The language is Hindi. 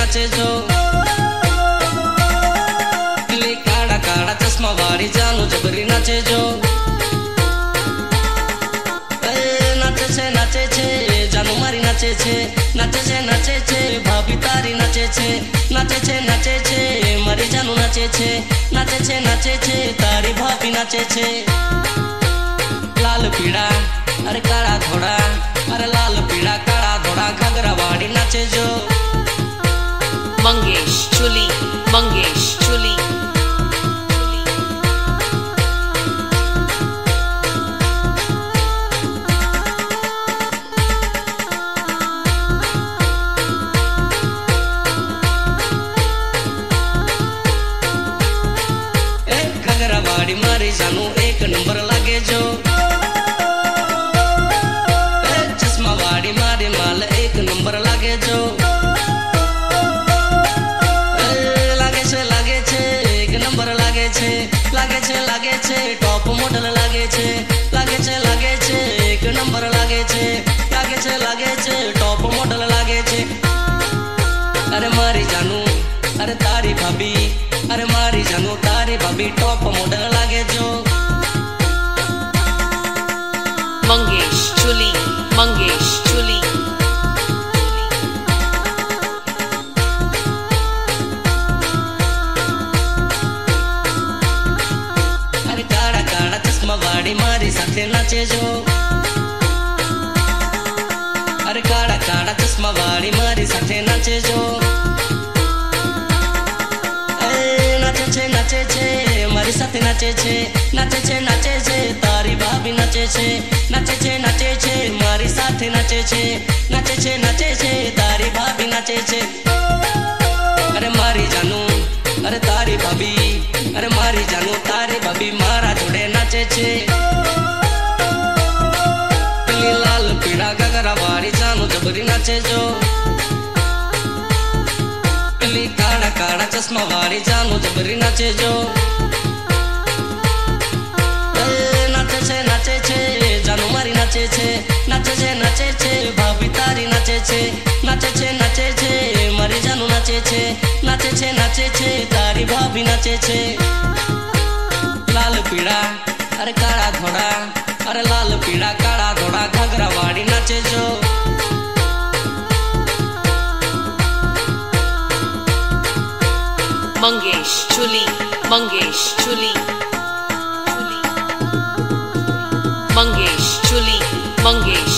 नाचे जो काड़ा काड़ा चश्मा वाली जानू जबरी नाचे जो नाचे छे जानू मारी नाचे छे भाभी तारी नाचे छे मारी जानू नाचे छे तारी भाभी नाचे छे। लाल पीड़ा अरे काला घोड़ा अरे लाल पीड़ा काला घोड़ा घगरा वाड़ी नाचे जो मंगेश चुली घगरा वाड़ी मारी जानू एक नंबर लागे जो चश्मा वाड़ी मारी माल एक नंबर लागे जो लागे छे एक नंबर लागे छे टॉप मॉडल लागे छे एक नंबर लागे छे टॉप मॉडल लागे छे। अरे मारी जानू अरे तारी भाभी अरे मारी जानू तारी भाभी टॉप मॉडल लागे जो मंगेश चुली अरे काड़ा काड़ा चश्मा वाड़ी मारी साथे नाचे जो अरे काड़ा काड़ा चश्मा वाड़ी मारी साथे नाचे जो नाचे छे मारी साथे नाचे छे तारी भाभी नाचे छे मारी साथे नाचे छे तारी भाभी नाचे छे। अरे मारी जानू अरे तारी भाभी अरे मारी जानू तारी भाभी मारा जोड़े नाचे छे। पीली लाल पीड़ा घगरा वाली जानू जबरी नाचे जो काड़ा काड़ा चश्मा वाली जानू जबरी नाचे जो नाचे छे जानू मारी नाचे छे भाभी तारी नाचे छे मारी जानू नाचे छे तारी भाभी नाचे छे। लाल पीड़ा अरे काला घोड़ा अरे लाल पीड़ा काला घोड़ा घगरा वाड़ी नाचे जो मंगेश चुली मंगेश